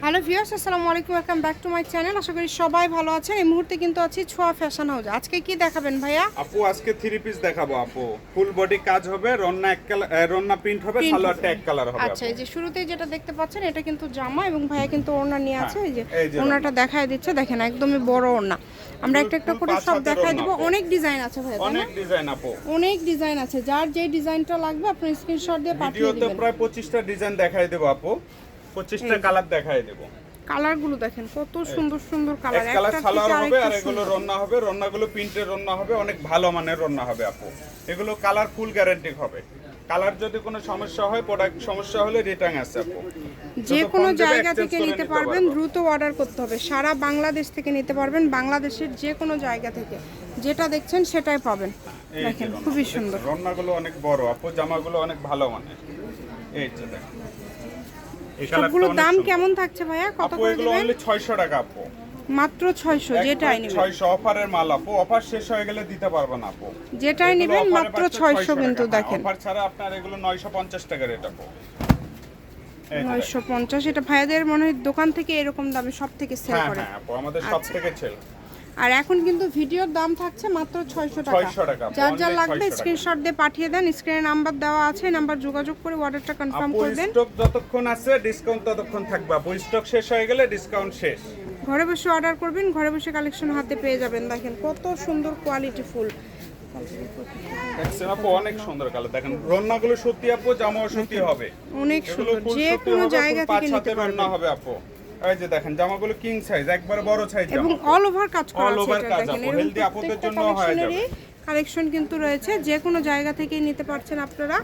Hello viewers, আসসালামু আলাইকুম, welcome back to my channel. আশা করি সবাই ভালো আছেন। এই মুহূর্তে কিন্তু আছি ছোঁয়া ফ্যাশন হাউস। আজকে কি দেখাবেন ভাইয়া? আপু আজকে থ্রি পিস দেখাবো আপু। ফুল বডি কাজ হবে, রন্না এক কালার, রন্না প্রিন্ট হবে, সালোয়ারটা এক কালার হবে। আচ্ছা, এই যে শুরুতেই যেটা দেখতে পাচ্ছেন এটা কিন্তু জামা, এবং ভাইয়া কিন্তু ওড়না নিয়ে আছে। এই যে এই যে ওড়নাটা দেখায় দিচ্ছে, দেখেন একদমই বড় ওড়না। আমরা একটা একটা করে সব দেখায় দিব। অনেক ডিজাইন আছে ভাইয়া, তাই না? অনেক ডিজাইন আপু, অনেক ডিজাইন আছে। যার যে ডিজাইনটা লাগবে আপনি স্ক্রিনশট দিয়ে পাঠিয়ে ভিডিওতে দিবেন। প্রায় 25টা ডিজাইন দেখাই দেব আপু, 25টা কালার দেখাই দেব। কালারগুলো দেখেন কত সুন্দর সুন্দর কালার। এক কালার সালোয়ার হবে আর এগুলো রন্না হবে, রন্নাগুলো প্রিন্টের রন্না হবে, অনেক ভালো মানের রন্না হবে আপু। এগুলো কালার ফুল গ্যারান্টি হবে। কালার যদি কোনো সমস্যা হয়, প্রোডাক্ট সমস্যা হলে রিটার্ন আছে আপু। যে কোনো জায়গা থেকে নিতে পারবেন, দ্রুত অর্ডার করতে হবে। সারা বাংলাদেশ থেকে নিতে পারবেন, বাংলাদেশের যে কোনো জায়গা থেকে যেটা দেখছেন সেটাই পাবেন। দেখেন খুবই সুন্দর। রন্নাগুলো অনেক বড় আপু, জামাগুলো অনেক ভালো মানের। এই যে দেখেন, সবগুলোর দাম কেমন থাকছে ভাইয়া? কত করে এগুলো দিবেন? অনলি 600 টাকা আপু, মাত্র 600। যেটাই নেবেন 600 অফারের মাল আপু। অফার শেষ হয়ে গেলে দিতে পারবো না আপু। যেটাই নেবেন মাত্র 600 কিন্তু দেখেন। অফার ছাড়া আপনার এগুলো 950 টাকা রেট আপু। 950। এটা ভাইয়াদের মনে হয় দোকান থেকে এরকম দামে সব থেকে সেল করে। হ্যাঁ আপু, আমাদের সব থেকে সেল। আর এখন কিন্তু ভিডিওর দাম থাকছে মাত্র 600 টাকা। 600 টাকা। যার যা লাগবে স্ক্রিনশট দিয়ে পাঠিয়ে দেন। স্ক্রিনে নাম্বার দেওয়া আছে, নাম্বার যোগাযোগ করে অর্ডারটা কনফার্ম করে দেন। স্টক যতক্ষণ আছে ডিসকাউন্ট ততক্ষণ থাকবে আপু। স্টক শেষ হয়ে গেলে ডিসকাউন্ট শেষ। ঘরে বসে অর্ডার করবেন, ঘরে বসে কালেকশন হাতে পেয়ে যাবেন। দেখেন কত সুন্দর কোয়ালিটি ফুল। দেখছেন আপু, অনেক সুন্দর কালার। দেখেন রন্নাগুলো সত্যি আপু, জামাও সত্যি হবে, অনেক সুন্দর। যে কোনো জায়গা থেকে নিতে পারবেন। রন্না হবে আপু। এই যে দেখেন জামাগুলো কিং সাইজ, একবারে বড় সাইজ জামা, এবং অল ওভার কাজ করা আছে। অল ওভার কাজ দেখেন আপু, হেলদি আপুদের জন্য হয়ে যাবে। কালেকশন কিন্তু রয়েছে, যে কোনো জায়গা থেকে নিতে পারছেন আপনারা।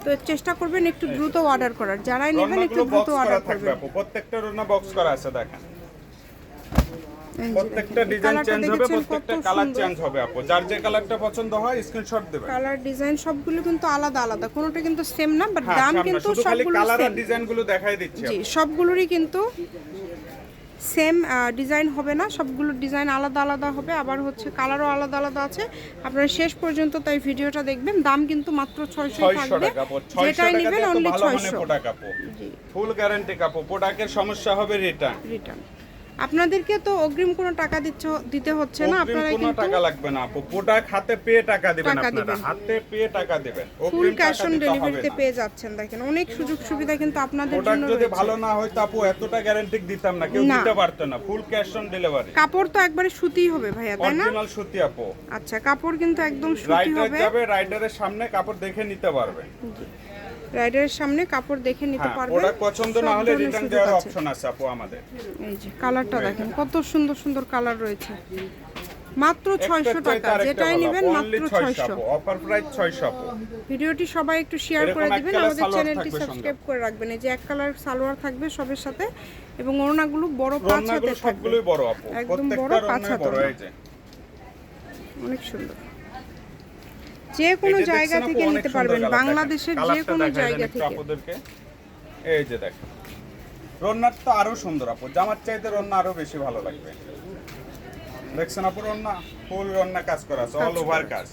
তো চেষ্টা করবেন একটু দ্রুত অর্ডার করার। যারাই নেবেন একটু দ্রুত অর্ডার করবেন। আপু প্রত্যেকটা রন্না বক্স করা আছে। দেখেন প্রত্যেকটা ডিজাইন চেঞ্জ হবে, প্রত্যেকটা কালার চেঞ্জ হবে আপু। যার যে কালারটা পছন্দ হয় স্ক্রিনশট দিবেন। কালার ডিজাইন সবগুলো কিন্তু আলাদা আলাদা, কোনোটা কিন্তু সেম না, বাট দাম কিন্তু সবগুলো কালার আর সেম। ডিজাইনগুলো দেখাই দিচ্ছি। জি, সবগুলোরই কিন্তু সেম ডিজাইন হবে না, সবগুলো ডিজাইন আলাদা আলাদা হবে। আবার হচ্ছে কালারও আলাদা আলাদা আছে। আপনারা শেষ পর্যন্ত তাই ভিডিওটা দেখবেন। দাম কিন্তু মাত্র 600 থাকবে। যেটাই নেবেন অনলি 600 টাকা আপু। ফুল গ্যারান্টি আপু। প্রোডাক্টের সমস্যা হবে রিটার্ন। আপনাদেরকে তো অগ্রিম কোনো টাকা দিতে হচ্ছে না। আপনারা কোনো কিন্তু টাকা লাগবে না আপু। প্রোডাক্ট হাতে পেয়ে টাকা দিবেন আপনারা, হাতে পেয়ে টাকা দিবেন। ফুল ক্যাশ অন ডেলিভারিতে পেয়ে যাচ্ছেন। দেখেন অনেক সুযোগ সুবিধা কিন্তু আপনাদের জন্য প্রোডাক্ট যদি রয়েছে। ভালো না হয় তো আপু এতটা গ্যারান্টি দিতাম না, কেউ দিতে পারতো না। Full cash on delivery. কাপড় তো একবারে সুতিই হবে ভাইয়া, তাই না? অরিজিনাল সুতি আপু। আচ্ছা, কাপড় কিন্তু একদম সুতি রাইডার হবে। যাবে, রাইডারের সামনে কাপড় দেখে নিতে পারবে। রাইডারের সামনে কাপড় দেখে নিতে পারবেন। প্রোডাক্ট পছন্দ না হলে রিটার্ন দেওয়ার অপশন আছে আপু আমাদের। এই যে কালারটা দেখেন কত সুন্দর সুন্দর কালার রয়েছে। মাত্র 600 টাকা। যেটাই নেবেন মাত্র 600। অফার প্রাইস 600 আপু। ভিডিওটি সবাই একটু শেয়ার করে দিবেন, আমাদের চ্যানেলটি সাবস্ক্রাইব করে রাখবেন। এই যে এক কালার সালোয়ার থাকবে সবের সাথে, এবং ওড়নাগুলো বড় পাঁচ হাতে থাকবে। সবগুলোই বড় আপু, একদম বড় পাঁচ হাতে। অনেক সুন্দর। যে কোনো জায়গা থেকে নিতে পারবেন, বাংলাদেশের যে কোনো জায়গা থেকে। আপনাদেরকে এই যে দেখেন রন্নার তো আরো সুন্দর আপু, জামার চাইতে রন্না আরো বেশি ভালো লাগবে। দেখছেন আপু রন্না, ফুল রন্না কাজ করা আছে, অল ওভার কাজ।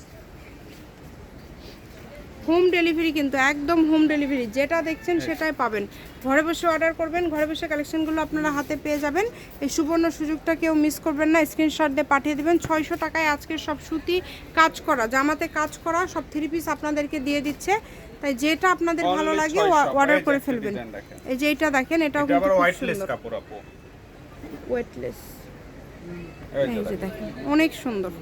হোম ডেলিভারি কিন্তু একদম হোম ডেলিভারি। যেটা দেখছেন সেটাই পাবেন। ঘরে বসে অর্ডার করবেন, ঘরে বসে কালেকশনগুলো আপনারা হাতে পেয়ে যাবেন। এই সুবর্ণ সুযোগটা কেউ মিস করবেন না। স্ক্রিনশট দিয়ে পাঠিয়ে দিবেন। 600 টাকায় আজকের সব সুতি কাজ করা, জামাতে কাজ করা সব থ্রি পিস আপনাদেরকে দিয়ে দিচ্ছে। তাই যেটা আপনাদের ভালো লাগে অর্ডার করে ফেলবেন। এই যে এটা দেখেন, এটাও কিন্তু খুব সুন্দর। কাপড় আপু, ওয়েটলেস। এই যে দেখেন অনেক সুন্দর।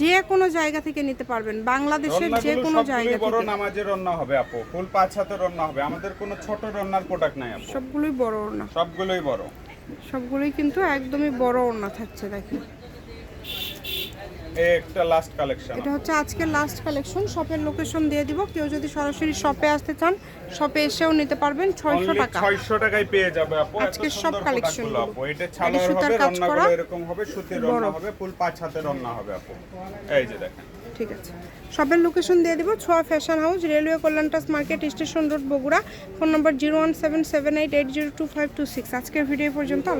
যে কোনো জায়গা থেকে নিতে পারবেন, বাংলাদেশের যে কোনো জায়গা থেকে। বড় নামাজের রান্না হবে আপু, ফুল 5 হাতের রান্না হবে। আমাদের কোনো ছোট রান্নার প্রোডাক্ট নাই আপু, সবগুলোই বড় ওড়না। সবগুলোই বড়, সবগুলোই কিন্তু একদমই বড় ওড়না থাকছে। দেখেন একটা লাস্ট কালেকশন, এটা হচ্ছে আজকের লাস্ট কালেকশন। শপের লোকেশন দিয়ে দিব। কেউ যদি সরাসরি শপে আসতে চান, শপে এসেও নিতে পারবেন। 600 টাকা। 600 টাকায় পেয়ে যাবে আপু আজকের সব কালেকশন আপু। এটা ছালোয়ার হবে, রান্নাগুলো এরকম হবে, সুতির রান্না হবে, ফুল 5 হাতের রান্না হবে আপু। এই যে দেখেন, ঠিক আছে। শপের লোকেশন দিয়ে দিব। ছোঁয়া ফ্যাশন হাউস, রেলওয়ে কল্যাণটাস market, station road, Bogura. Phone number 01778802526। আজকের ভিডিও পর্যন্ত। আল্লাহ।